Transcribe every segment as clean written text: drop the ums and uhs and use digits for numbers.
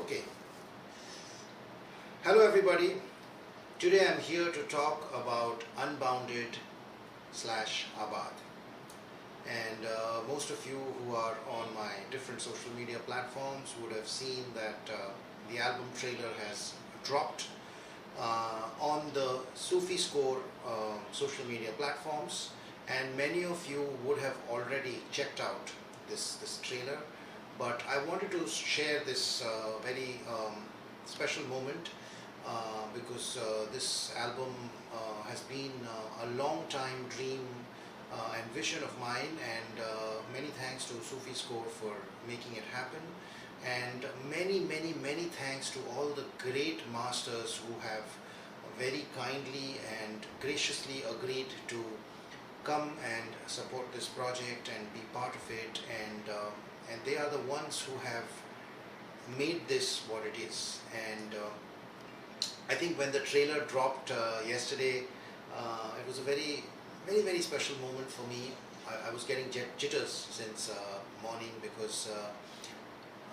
Okay. Hello everybody. Today I'm here to talk about Unbounded slash Abad. And most of you who are on my different social media platforms would have seen that the album trailer has dropped on the Sufi Score social media platforms, and many of you would have already checked out this trailer. But I wanted to share this very special moment because this album has been a long time dream and vision of mine, and many thanks to Sufi Score for making it happen, and many thanks to all the great masters who have very kindly and graciously agreed to come and support this project and be part of it, and they are the ones who have made this what it is. And I think when the trailer dropped yesterday, it was a very special moment for me. I was getting jitters since morning because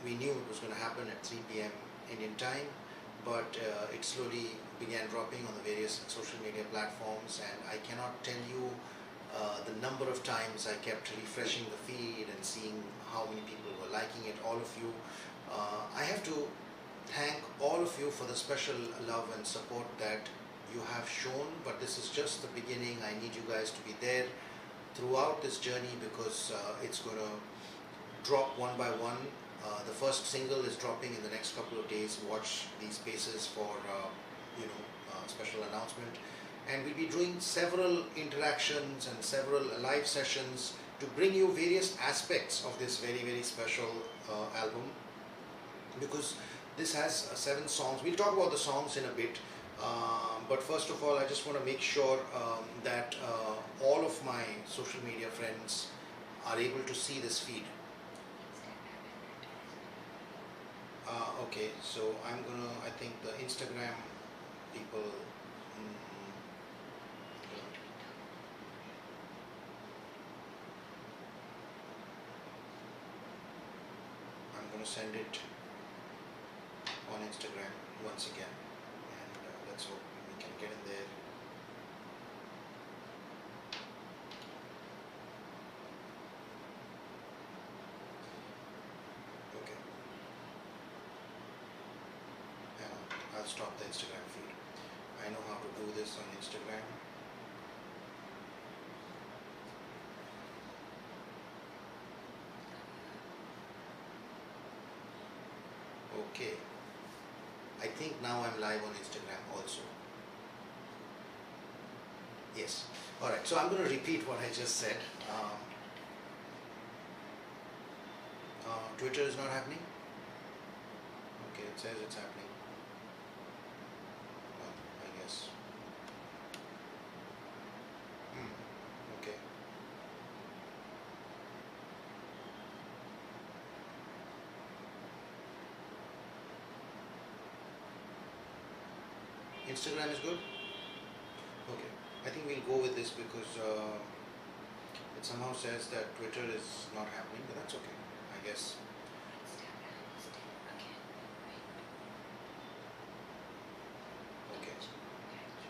we knew it was going to happen at 3 p.m. Indian time, but it slowly began dropping on the various social media platforms, and I cannot tell you the number of times I kept refreshing the feed and seeing how many people were liking it. All of you, I have to thank all of you for the special love and support that you have shown, but this is just the beginning. I need you guys to be there throughout this journey because it's going to drop one by one. The first single is dropping in the next couple of days. Watch these spaces for special announcement, and we'll be doing several interactions and several live sessions to bring you various aspects of this very special album, because this has 7 songs. We'll talk about the songs in a bit, but first of all I just want to make sure that all of my social media friends are able to see this feed. Okay, so I think the Instagram people, I'm going to send it on Instagram once again, and let's hope we can get in there. Okay, I'll stop the Instagram feed. I know how to do this on Instagram. Okay, I think now I'm live on Instagram also. Yes. Alright, so I'm going to repeat what I just said. Twitter is not happening? Okay, it says it's happening. Well, I guess. Okay. Instagram is good? Okay. I think we'll go with this because it somehow says that Twitter is not happening, but that's okay, I guess. Okay.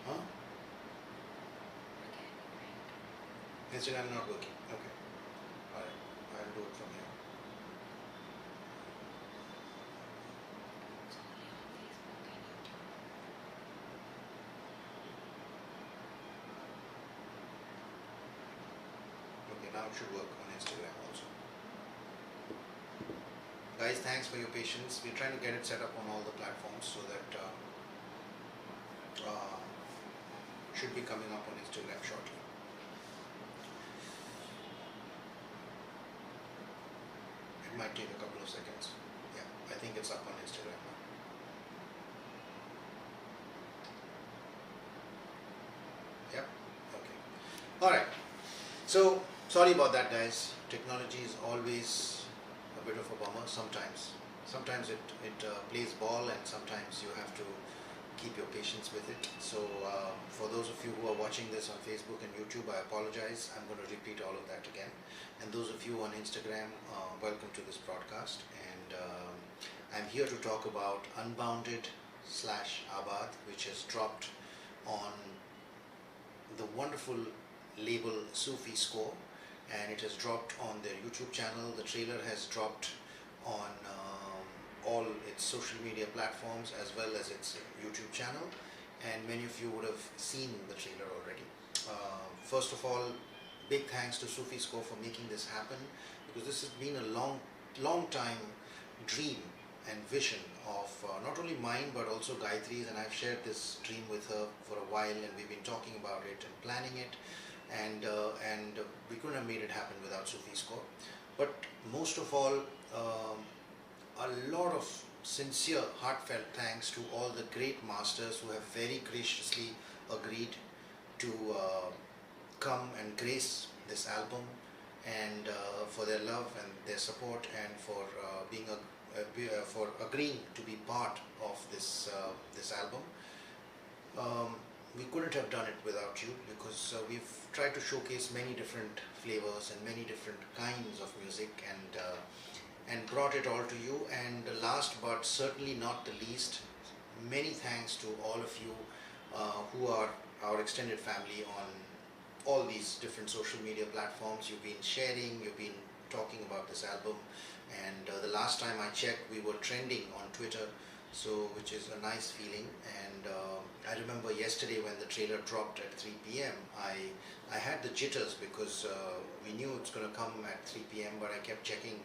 Huh? Instagram not working. Okay. Alright. I'll do it from here. Now it should work on Instagram also. Guys, thanks for your patience. We're trying to get it set up on all the platforms so that should be coming up on Instagram shortly. It might take a couple of seconds. Yeah, I think it's up on Instagram now. Yep. Okay. Alright. So sorry about that, guys. Technology is always a bit of a bummer sometimes. Sometimes it plays ball, and sometimes you have to keep your patience with it. So for those of you who are watching this on Facebook and YouTube, I apologize. I'm going to repeat all of that again. And those of you on Instagram, welcome to this broadcast. And I'm here to talk about Unbounded slash Abad, which has dropped on the wonderful label Sufi Score, and it has dropped on their YouTube channel. The trailer has dropped on all its social media platforms as well as its YouTube channel, and many of you would have seen the trailer already. First of all, big thanks to Sufi Score for making this happen, because this has been a long time dream and vision of not only mine but also Gayatri's, and I've shared this dream with her for a while, and we've been talking about it and planning it, and we couldn't have made it happen without Sufi Score. But most of all, a lot of sincere, heartfelt thanks to all the great masters who have very graciously agreed to come and grace this album, and for their love and their support, and for for agreeing to be part of this album. We couldn't have done it without you, because we've tried to showcase many different flavors and many different kinds of music, and brought it all to you. And last but certainly not the least, many thanks to all of you who are our extended family on all these different social media platforms. You've been sharing, you've been talking about this album, and the last time I checked, we were trending on Twitter, so which is a nice feeling. And I remember yesterday when the trailer dropped at 3 p.m. I had the jitters, because we knew it's going to come at 3 p.m. but I kept checking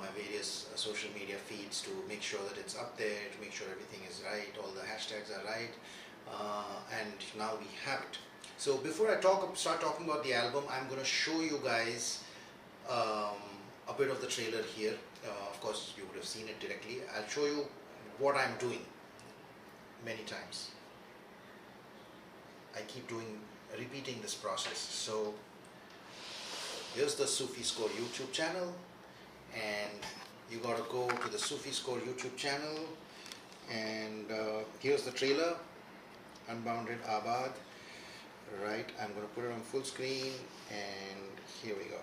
my various social media feeds to make sure that it's up there, to make sure everything is right, all the hashtags are right, and now we have it. So before I start talking about the album, I'm going to show you guys a bit of the trailer here. Of course, you would have seen it directly. I'll show you what I'm doing many times. I keep repeating this process. So here's the Sufi Score YouTube channel, and you got to go to the Sufi Score YouTube channel, and here's the trailer, Unbounded Abad. Right, I'm going to put it on full screen, and here we go.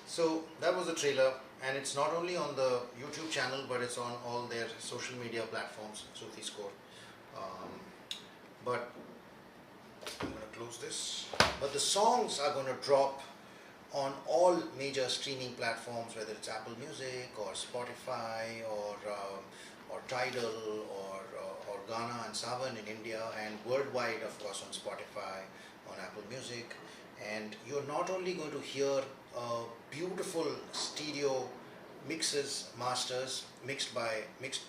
So that was the trailer, and it's not only on the YouTube channel, but it's on all their social media platforms, Sufi Score. But I'm going to close this. But the songs are going to drop on all major streaming platforms, whether it's Apple Music or Spotify or Tidal or Ghana and Savan in India, and worldwide, of course, on Spotify, on Apple Music. And you're not only going to hear beautiful stereo mixes, masters, mixed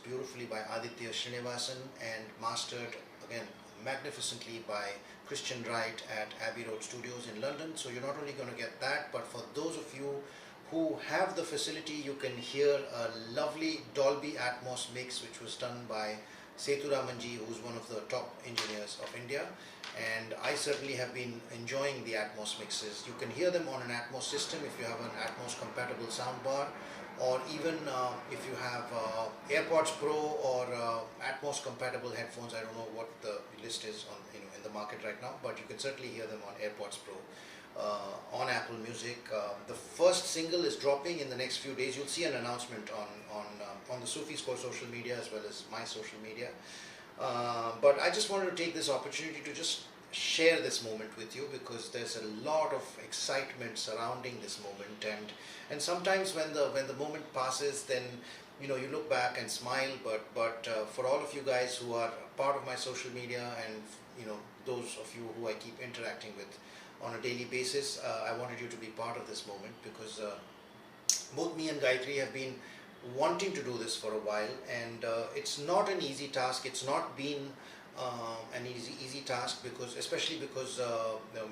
beautifully by Aditya Srinivasan, and mastered again magnificently by Christian Wright at Abbey Road Studios in London. So you're not only going to get that, but for those of you who have the facility, you can hear a lovely Dolby Atmos mix, which was done by Setu Ramanji, who's one of the top engineers of India, and I certainly have been enjoying the Atmos mixes. You can hear them on an Atmos system if you have an Atmos compatible soundbar, or even if you have AirPods Pro or Atmos compatible headphones. I don't know what the list is on in the market right now, but you can certainly hear them on AirPods Pro. On Apple Music. The first single is dropping in the next few days. You'll see an announcement on the Sufi Score social media as well as my social media. But I just wanted to take this opportunity to just share this moment with you because there's a lot of excitement surrounding this moment, and sometimes when the moment passes, then you look back and smile. But for all of you guys who are part of my social media, and those of you who I keep interacting with on a daily basis, I wanted you to be part of this moment because both me and Gayatri have been wanting to do this for a while, and it's not an easy task. It's not been an easy task, because especially because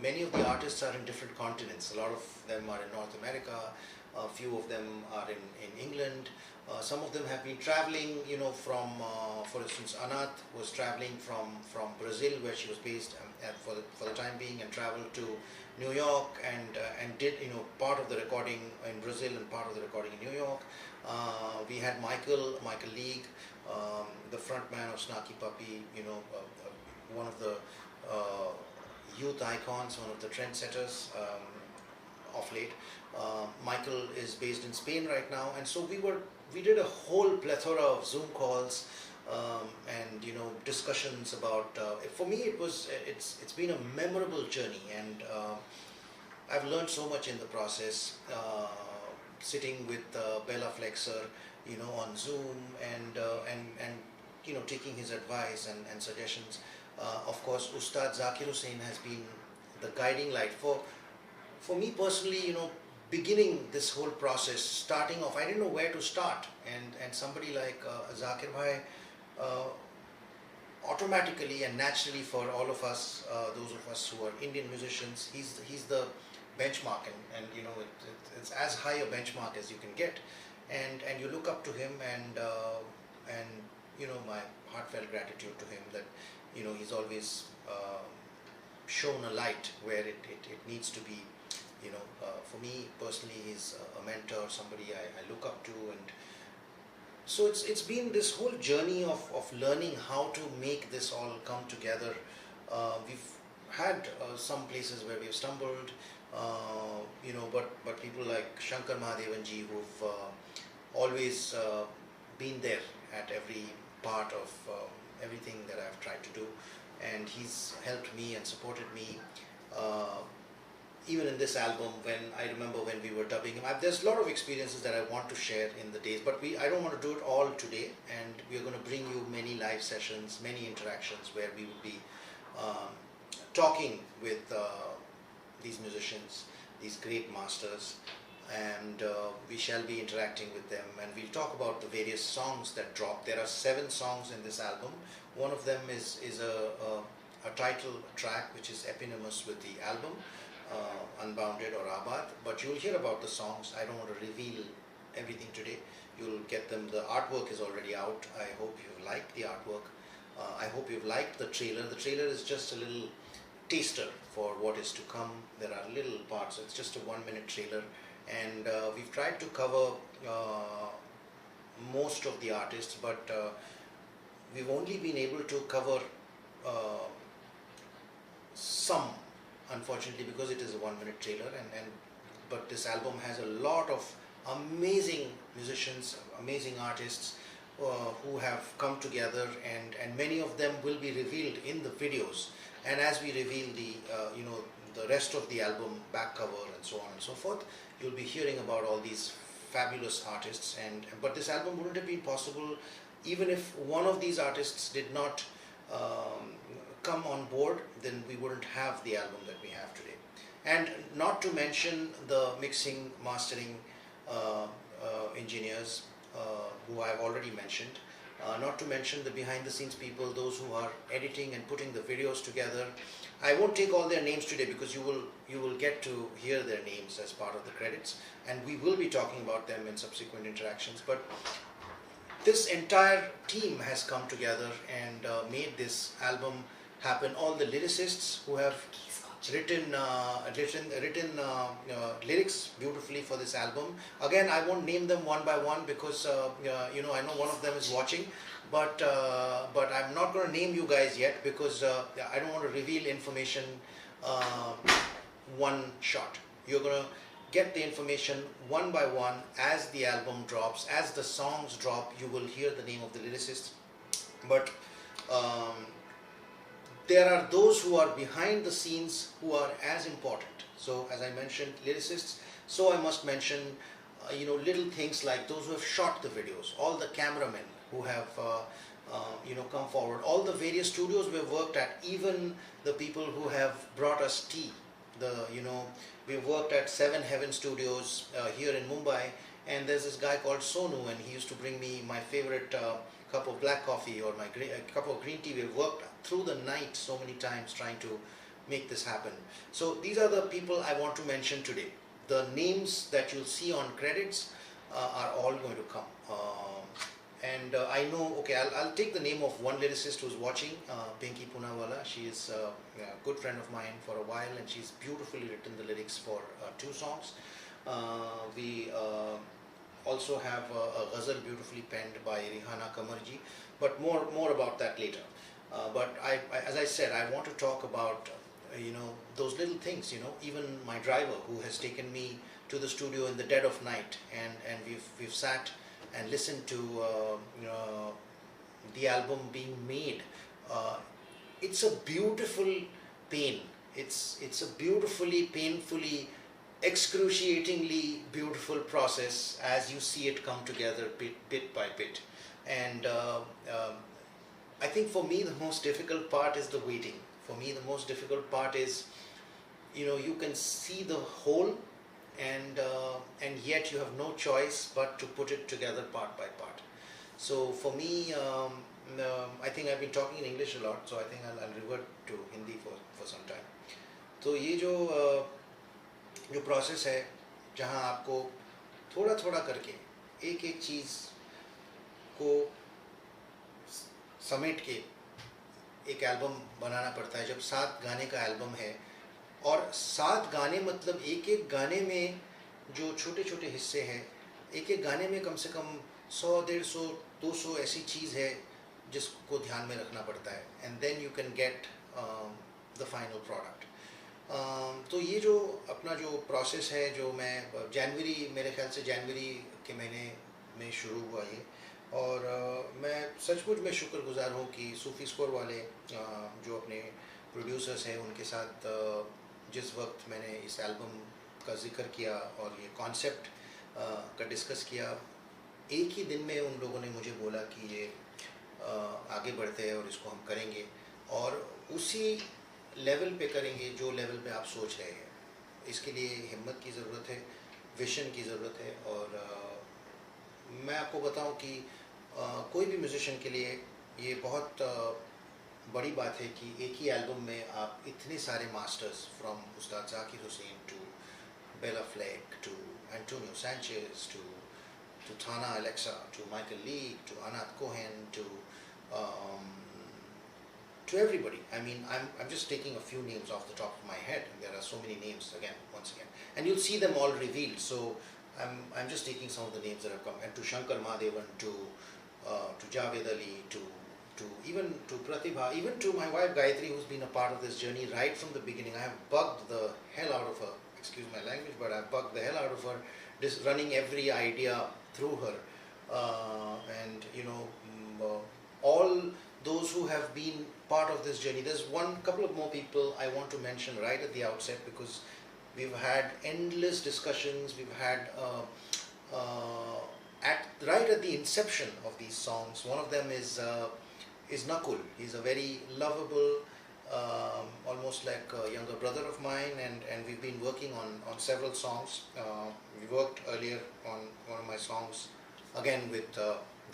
many of the artists are in different continents. A lot of them are in North America, a few of them are in England. Some of them have been traveling, from, for instance, Anat was traveling from Brazil, where she was based for the time being, and traveled to New York and did part of the recording in Brazil and part of the recording in New York. We had Michael League, the frontman of Snarky Puppy, one of the youth icons, one of the trendsetters of late. Michael is based in Spain right now, and so we did a whole plethora of Zoom calls and discussions about. For me, it's been a memorable journey, and I've learned so much in the process. Sitting with Bella Flexer, on Zoom, and taking his advice and suggestions. Of course, Ustad Zakir Hussain has been the guiding light for me personally. Beginning this whole process, starting off, I didn't know where to start, and somebody like Zakir Bhai, automatically and naturally, for all of us, those of us who are Indian musicians, he's the benchmark, and it's as high a benchmark as you can get, and you look up to him, and my heartfelt gratitude to him that he's always shown a light where it needs to be. For me personally, he's a mentor, somebody I look up to, and so it's been this whole journey of learning how to make this all come together. We've had some places where we've stumbled, but people like Shankar Mahadevanji, who've always been there at every part of everything that I've tried to do, and he's helped me and supported me. Even in this album, I remember when we were dubbing him, there's a lot of experiences that I want to share in the days, but I don't want to do it all today, and we're going to bring you many live sessions, many interactions where we will be talking with these musicians, these great masters, and we shall be interacting with them, and we'll talk about the various songs that drop. There are 7 songs in this album. One of them is a title track which is eponymous with the album, Unbounded or Abad, but you'll hear about the songs. I don't want to reveal everything today. You'll get them. The artwork is already out. I hope you've liked the artwork. I hope you've liked the trailer. The trailer is just a little taster for what is to come. There are little parts. It's just a 1-minute trailer, and we've tried to cover most of the artists, but we've only been able to cover some, unfortunately, because it is a 1-minute trailer, but this album has a lot of amazing musicians, amazing artists who have come together, and many of them will be revealed in the videos, and as we reveal the rest of the album back cover and so on and so forth, you'll be hearing about all these fabulous artists. But this album wouldn't have been possible even if one of these artists did not come on board. Then we wouldn't have the album that we have today. And not to mention the mixing, mastering engineers who I've already mentioned. Not to mention the behind the scenes people, those who are editing and putting the videos together. I won't take all their names today because you will get to hear their names as part of the credits, and we will be talking about them in subsequent interactions. But this entire team has come together and made this album happen. All the lyricists who have written lyrics beautifully for this album. Again, I won't name them one by one because I know one of them is watching, but I'm not going to name you guys yet because I don't want to reveal information one shot. You're going to get the information one by one as the album drops, as the songs drop. You will hear the name of the lyricist, but there are those who are behind the scenes who are as important. So as I mentioned, lyricists, so I must mention little things like those who have shot the videos, all the cameramen who have come forward, all the various studios we have worked at, even the people who have brought us tea. We've worked at Seven Heaven Studios here in Mumbai, and there's this guy called Sonu, and he used to bring me my favorite cup of black coffee or my cup of green tea. We've worked through the night so many times trying to make this happen. So these are the people I want to mention today. The names that you'll see on credits are all going to come. I know, okay, I'll take the name of one lyricist who's watching, Pinky Poonawala. She is a good friend of mine for a while, and she's beautifully written the lyrics for 2 songs. We also have a ghazal beautifully penned by Rihana Kamarji, but more about that later. But as I said, I want to talk about those little things. Even my driver who has taken me to the studio in the dead of night, and we've sat and listened to the album being made. It's a beautiful pain. It's a beautifully, painfully, excruciatingly beautiful process as you see it come together bit by bit. And I think for me the most difficult part is the waiting. For me the most difficult part is, you can see the whole, and yet you have no choice but to put it together part by part. So for me, I think I've been talking in English a lot, so I think I'll revert to Hindi for some time. तो ये जो process है, जहाँ आपको थोड़ा थोड़ा करके एक एक चीज़ को समेट के एक एल्बम बनाना पड़ता है. जब 7 गाने का एल्बम है, और 7 गाने मतलब एक एक गाने में जो छोटे छोटे हिस्से हैं, एक एक गाने में कम से कम 100, 150, 200 ऐसी चीज़ है जिसको ध्यान में रखना पड़ता है. And then you can get the final product. तो ये जो अपना जो प्रोसेस है, जो मैं मेरे ख्याल से जनवरी के महीने में शुरू हुआ ये, और मैं सचमुच में शुक्रगुजार हूँ कि सूफी स्कोर वाले जो अपने प्रोड्यूसर्स हैं, उनके साथ जिस वक्त मैंने इस एल्बम का जिक्र किया और ये कॉन्सेप्ट का डिस्कस किया, एक ही दिन में उन लोगों ने मुझे बोला कि ये आगे बढ़ते हैं और इसको हम करेंगे, और उसी लेवल पे करेंगे जो लेवल पे आप सोच रहे हैं. इसके लिए हिम्मत की ज़रूरत है, विजन की ज़रूरत है. और मैं आपको बताऊं कि कोई भी म्यूज़िशियन के लिए ये बहुत बड़ी बात है कि एक ही एल्बम में आप इतने सारे masters, from Ustad Zakir Hussain to Bela Fleck to Antonio Sanchez to Thana Alexa, to Michael Lee, to Anat Cohen, to everybody. I mean, I'm just taking a few names off the top of my head. There are so many names once again, and you'll see them all revealed. So I'm just taking some of the names that have come, and to Shankar Mahadevan, to Javed Ali, to even to Pratibha, even to my wife Gayatri, who's been a part of this journey right from the beginning. I have bugged the hell out of her. Excuse my language, but I've bugged the hell out of her, just running every idea through her, and all those who have been part of this journey. There's couple of more people I want to mention right at the outset, because we've had endless discussions. We've had right at the inception of these songs. One of them is Nakul. He's a very lovable, almost like a younger brother of mine, and we've been working on several songs. We worked earlier on one of my songs again with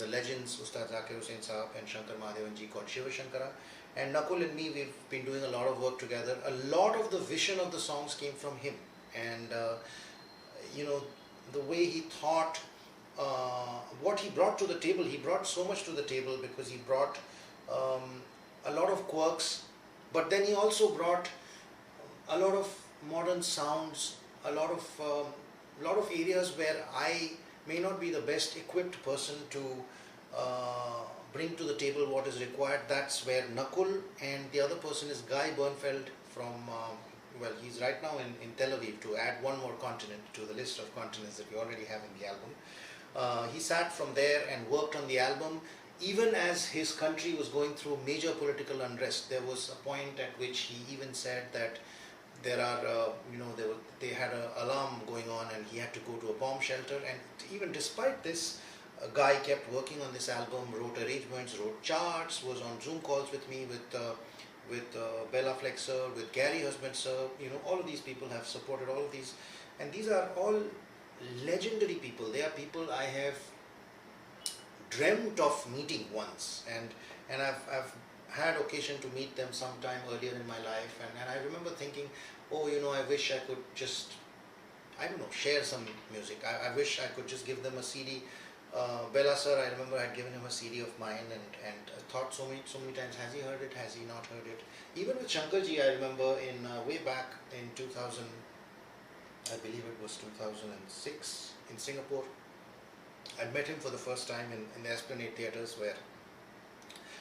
the legends Ustad Zakir Hussain Saab and Shankar Mahadevan ji, called Shiva Shankara. And Nakul and me, we've been doing a lot of work together. A lot of the vision of the songs came from him, and the way he thought, what he brought to the table. He brought so much to the table because he brought a lot of quirks, but then he also brought a lot of modern sounds, a lot of areas where I may not be the best equipped person to bring to the table what is required. That's where Nakul, and the other person is Guy Bernfeld from, he's right now in Tel Aviv, to add one more continent to the list of continents that we already have in the album. He sat from there and worked on the album, even as his country was going through major political unrest, there was a point at which he even said that there are, they had an alarm going on and he had to go to a bomb shelter. And even despite this, a guy kept working on this album, wrote arrangements, wrote charts, was on Zoom calls with me, with Bella Flexer, with Gary Husband Sir. All of these people have supported all of these, and these are all legendary people. They are people I have dreamt of meeting once, and I've had occasion to meet them sometime earlier in my life, and I remember thinking, oh, I wish I could just, I don't know, share some music. I wish I could just give them a CD. Bella sir, I remember I had given him a CD of mine, and I thought so many times, has he heard it, has he not heard it? Even with Shankarji, I remember in way back in 2000, I believe it was 2006 in Singapore. I'd met him for the first time in the Esplanade Theatres, where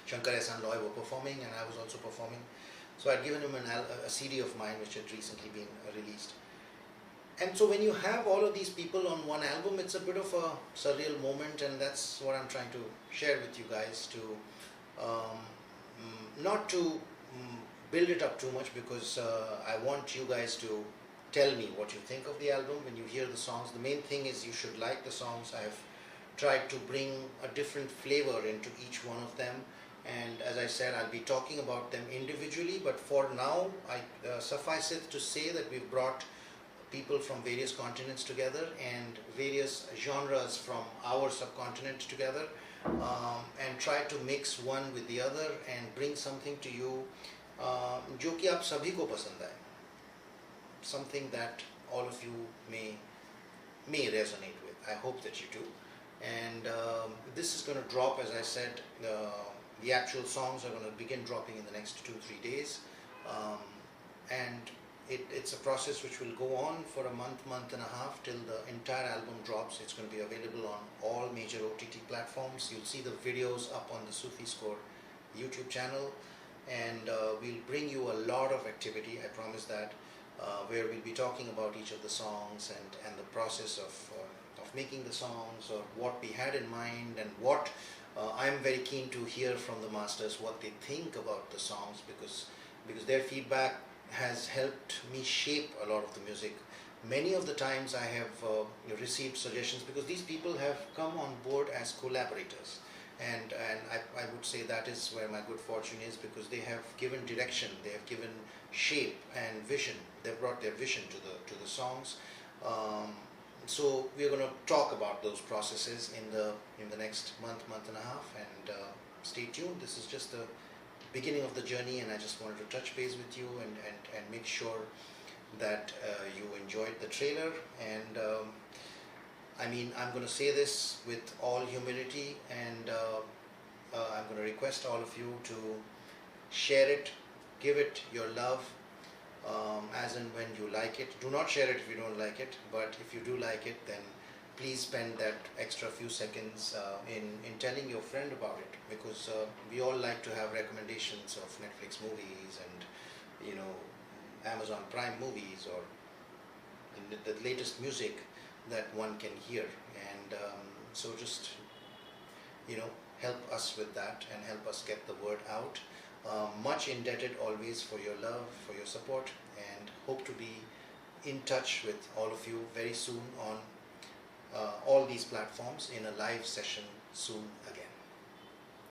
Shankar S. and Loy were performing and I was also performing. So I'd given him a CD of mine which had recently been released. And so when you have all of these people on one album, it's a bit of a surreal moment, and that's what I'm trying to share with you guys, to not to build it up too much, because I want you guys to tell me what you think of the album when you hear the songs. The main thing is you should like the songs. I've tried to bring a different flavor into each one of them, and as I said, I'll be talking about them individually, but for now, suffice it to say that we've brought people from various continents together and various genres from our subcontinent together, and try to mix one with the other and bring something to you जो कि आप सभी को पसंद आए, something that all of you may resonate with. I hope that you do. And this is going to drop, as I said, the actual songs are going to begin dropping in the next 2-3 days, and it's a process which will go on for a month and a half till the entire album drops. It's going to be available on all major OTT platforms. You'll see the videos up on the Sufi Score YouTube channel, and we'll bring you a lot of activity, I promise that, where we'll be talking about each of the songs and the process of making the songs, or what we had in mind, and what I'm very keen to hear from the masters, what they think about the songs, because their feedback has helped me shape a lot of the music. Many of the times I have received suggestions, because these people have come on board as collaborators, and I would say that is where my good fortune is, because they have given direction, they have given shape and vision. They've brought their vision to the songs. So we're going to talk about those processes in the next month and a half, and stay tuned. This is just the beginning of the journey, and I just wanted to touch base with you and make sure that you enjoyed the trailer. And I mean, I'm going to say this with all humility, and I'm going to request all of you to share it, give it your love, as and when you like it. Do not share it if you don't like it, but if you do like it, then please spend that extra few seconds in telling your friend about it, because we all like to have recommendations of Netflix movies and Amazon Prime movies, or the latest music that one can hear, and so just help us with that and help us get the word out. Much indebted always for your love, for your support, and hope to be in touch with all of you very soon on all these platforms in a live session soon again.